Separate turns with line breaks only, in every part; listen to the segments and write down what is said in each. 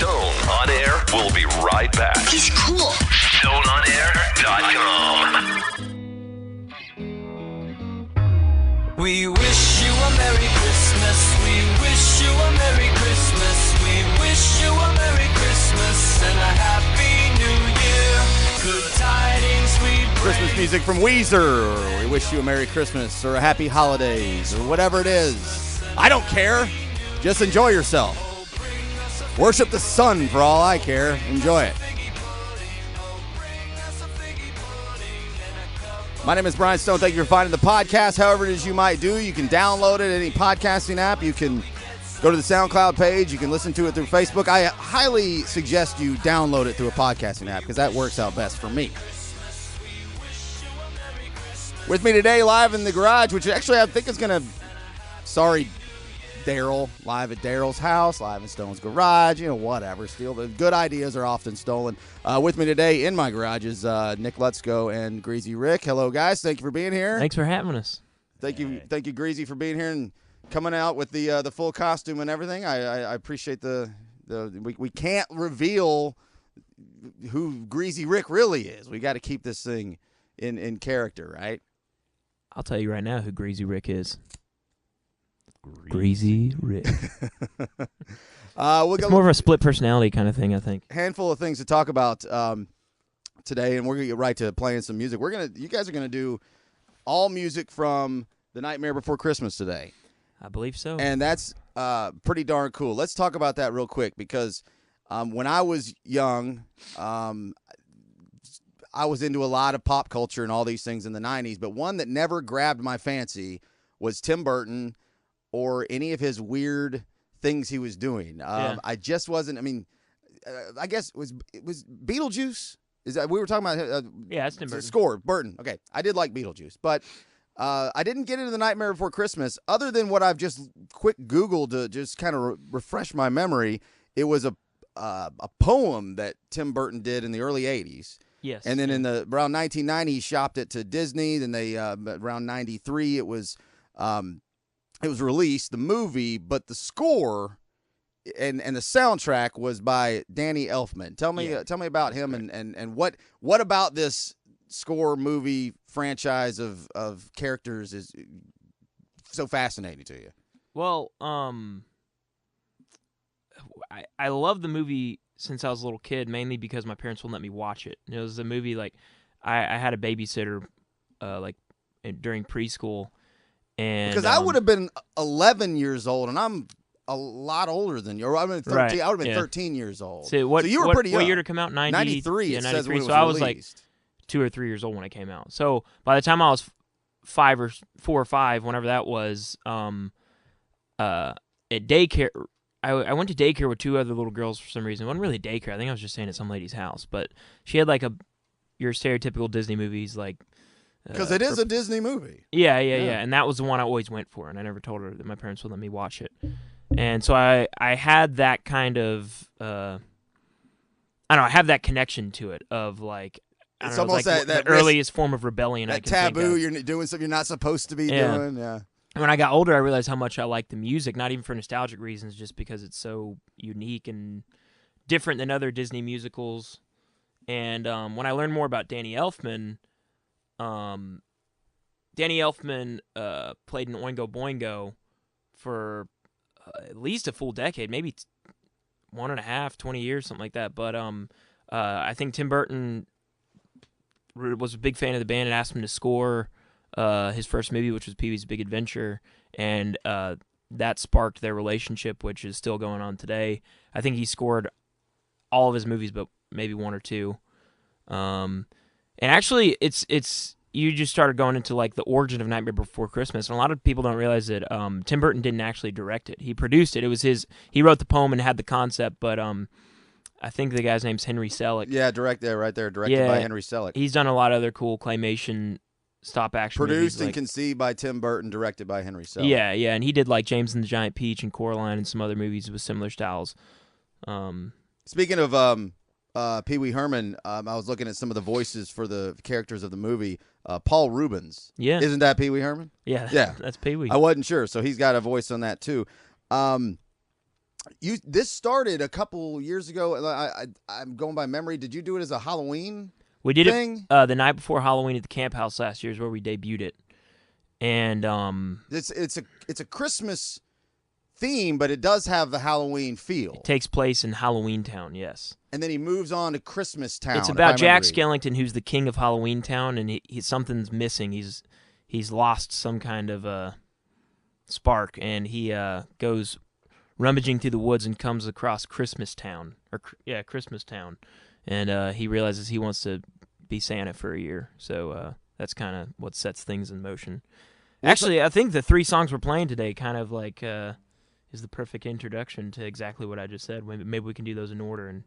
Stone on Air will be right back.
He's cool.
StoneOnAir.com.
We wish you a Merry Christmas. We wish you a Merry Christmas. We wish you a Merry Christmas and a Happy New Year. Good tidings we bring.
Christmas music from Weezer. We wish you a Merry Christmas or a Happy Holidays or whatever it is. I don't care. Just enjoy yourself. Worship the sun for all I care. Enjoy it. My name is Brian Stone. Thank you for finding the podcast. However it is you might do, you can download it at any podcasting app. You can go to the SoundCloud page. You can listen to it through Facebook. I highly suggest you download it through a podcasting app because that works out best for me. With me today, live in the garage, which actually I think is going to... Sorry, Daryl. Live at Daryl's house, live in Stone's garage, whatever. Still, the good ideas are often stolen. With me today in my garage is Nick Lutsko and Greasy Rick. Hello, guys. Thank you for being here.
Thanks for having us.
Thank you, Greasy, for being here and coming out with the full costume and everything. I appreciate we can't reveal who Greasy Rick really is. We got to keep this thing in character, right?
I'll tell you right now who Greasy Rick is. Greasy Rick. It's more of a split personality kind of thing, I think.
Handful of things to talk about today, and we're gonna get right to playing some music. You guys are gonna do all music from The Nightmare Before Christmas today.
I believe so.
And that's pretty darn cool. Let's talk about that real quick because when I was young, I was into a lot of pop culture and all these things in the 90s, but one that never grabbed my fancy was Tim Burton or any of his weird things he was doing. I just wasn't. I mean, I guess it was Beetlejuice. Is that we were talking about?
Yeah, that's Tim Burton.
Score Burton. Okay, I did like Beetlejuice, but I didn't get into The Nightmare Before Christmas. Other than what I've just quick Googled to just kind of refresh my memery, it was a poem that Tim Burton did in the early '80s.
Yes,
and then in around 1990, he shopped it to Disney. Then they around '93, it was released, the movie, but the score and the soundtrack was by Danny Elfman. Tell me about him and what about this score movie franchise of characters is so fascinating to you? Well,
I love the movie since I was a little kid, mainly because my parents wouldn't let me watch it. It was a movie like I had a babysitter during preschool. And,
because I would have been 11 years old, and I'm a lot older than you. I would have been 13.
Right,
I would have been 13 years old.
So,
so you were pretty young.
What year to come out?
93.
Yeah,
it
93.
says when it was
so I
released.
was like 2 or 3 years old when it came out. So by the time I was 4 or 5, whenever that was, at daycare, I went to daycare with 2 other little girls for some reason. It wasn't really daycare. I think I was just staying at some lady's house. But she had like your stereotypical Disney movies like.
Because it is a Disney movie.
Yeah. And that was the one I always went for, and I never told her that my parents would let me watch it. And so I had that kind of, I have that connection to it of like,
It's almost
like
that
the earliest form of rebellion I
that
can
taboo,
think of.
you're doing something you're not supposed to be doing. Yeah.
When I got older, I realized how much I liked the music, not even for nostalgic reasons, just because it's so unique and different than other Disney musicals. And when I learned more about Danny Elfman, played in Oingo Boingo for at least a full decade, maybe 1.5, 20 years, something like that. But I think Tim Burton was a big fan of the band and asked him to score his first movie, which was Pee-wee's Big Adventure, and that sparked their relationship, which is still going on today. I think he scored all of his movies, but maybe 1 or 2. And actually, it's you just started going into like the origin of Nightmare Before Christmas, and a lot of people don't realize that Tim Burton didn't actually direct it. He produced it. It was he wrote the poem and had the concept, but I think the guy's name's Henry Selick.
Yeah, directed by Henry Selick.
He's done a lot of other cool claymation stop action
produced
movies,
and conceived by Tim Burton, directed by Henry Selick.
Yeah, and he did like James and the Giant Peach and Coraline and some other movies with similar styles.
Speaking of Pee Wee Herman, I was looking at some of the voices for the characters of the movie. Paul Rubens.
Yeah.
Isn't that Pee Wee Herman?
Yeah. That's Pee Wee.
I wasn't sure, so he's got a voice on that too. This started a couple years ago. I'm going by memory. Did you do it as a Halloween
We did
thing?
it the night before Halloween at the camp house last year is where we debuted it. And
It's a Christmas theme, but it does have the Halloween feel.
it takes place in Halloween Town, yes.
And then he moves on to Christmas Town.
It's
if
about
I
Jack
remember
Skellington, who's the king of Halloween Town, and something's missing. He's lost some kind of spark, and he goes rummaging through the woods and comes across Christmas Town, Christmas Town, and he realizes he wants to be Santa for a year. So that's kind of what sets things in motion. Actually, I think the 3 songs we're playing today kind of like is the perfect introduction to exactly what I just said. Maybe we can do those in order, and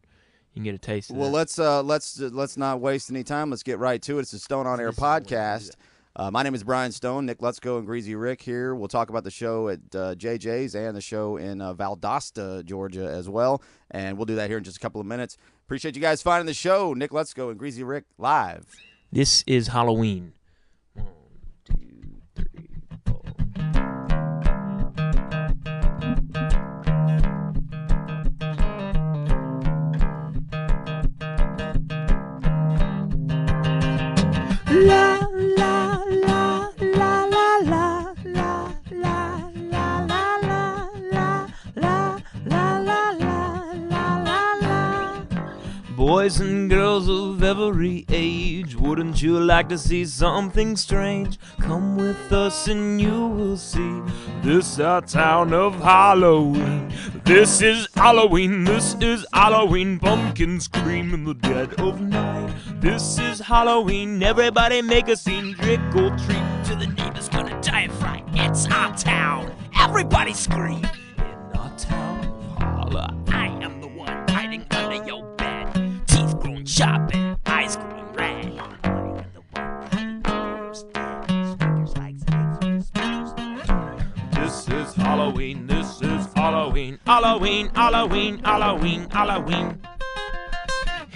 you can get a taste of
Well,
that.
let's not waste any time. Let's get right to it. It's the Stone on Air podcast. My name is Brian Stone. Nick Lutsko and Greasy Rick here. We'll talk about the show at JJ's and the show in Valdosta, Georgia as well. And we'll do that here in just a couple of minutes. Appreciate you guys finding the show. Nick Lutsko and Greasy Rick live.
This is Halloween. 1, 2, 3, 4. La la la la la la la la la la la la la la la la. Boys and girls of every age, wouldn't you like to see something strange? Come with us and you will see. This our town of Halloween. This is Halloween, this is Halloween. Pumpkins scream in the dead of night. This is Halloween, everybody make a scene. Trick or treat, to the neighbor's gonna die of fright. It's our town, everybody scream. In our town of Holla, I am the one hiding under your bed. Teeth growing sharp and eyes growing red. I am the one hiding under your stairs. Fingers like snakes, this is Halloween, this is Halloween. Halloween, Halloween, Halloween, Halloween.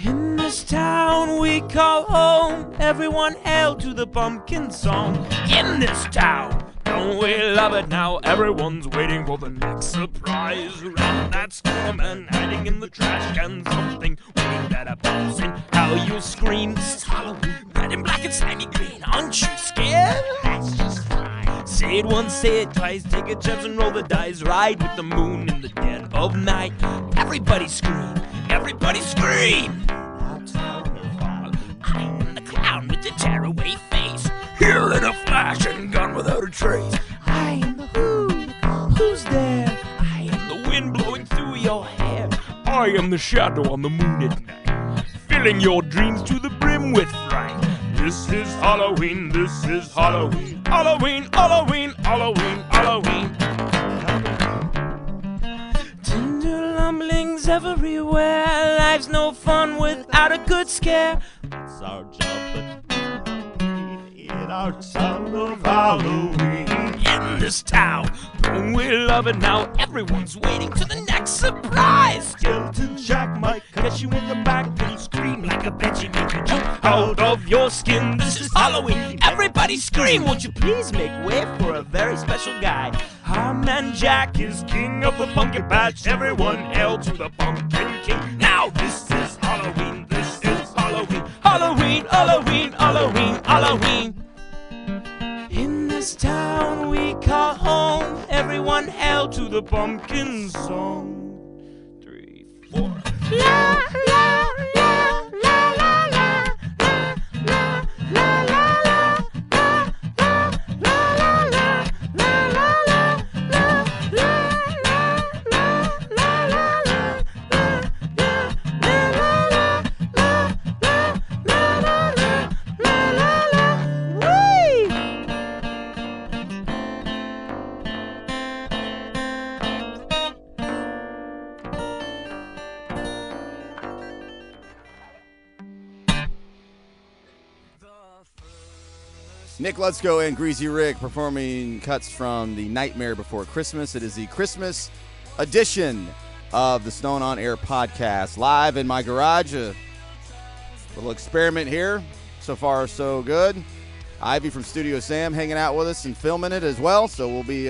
In this town we call home, everyone hail to the pumpkin song. In this town, don't we love it now? Everyone's waiting for the next surprise. Around that snowman hiding in the trash can, something waiting that a bouncing. How you scream, this is Halloween. Red and black and slimy green, aren't you scared? That's just fine. Say it once, say it twice, take a chance and roll the dice. Ride with the moon in the dead of night. Everybody scream, everybody scream. I am the clown with the tearaway face, here in a flash and gone without a trace. I am the who's there? I am the wind blowing through your hair. I am the shadow on the moon at night, filling your dreams to the brim with fright. This is Halloween, this is Halloween. Halloween, Halloween, Halloween, Halloween. Tender lumblings everywhere. Life's no fun without a good scare. That's our job, but in our town of Halloween. In this town, don't we love it now? Everyone's waiting to the next surprise. Skeleton Jack might catch you in the back and scream like a banshee, make you jump out of your skin. This is Halloween, everybody scream. Won't you please make way for a very special guy? Our man Jack is king of the pumpkin patch. Everyone hail to the pumpkin king. Now this is Halloween, this is Halloween. Halloween, Halloween, Halloween, Halloween. In this town we call home, everyone hail to the pumpkin song. 3, 4. La la la la la la la la la la
Nick Lutsko and Greasy Rick performing cuts from the Nightmare Before Christmas. It is the Christmas edition of the Stone on Air podcast, live in my garage. A little experiment here. So far, so good. Ivy from Studio Sam hanging out with us and filming it as well. So we'll be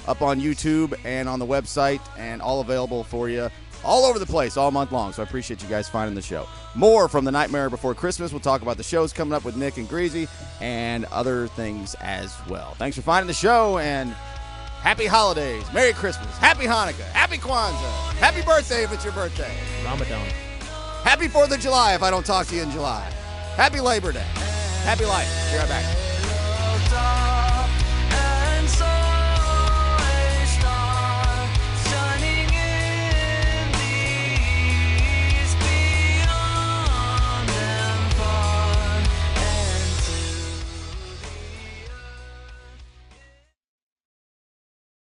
up on YouTube and on the website, and all available for you all over the place all month long. So I appreciate you guys finding the show. More from The Nightmare Before Christmas. We'll talk about the shows coming up with Nick and Greasy and other things as well. Thanks for finding the show, and happy holidays. Merry Christmas. Happy Hanukkah. Happy Kwanzaa. Happy birthday if it's your birthday.
Ramadan.
Happy 4th of July if I don't talk to you in July. Happy Labor Day. Happy life. Be right back.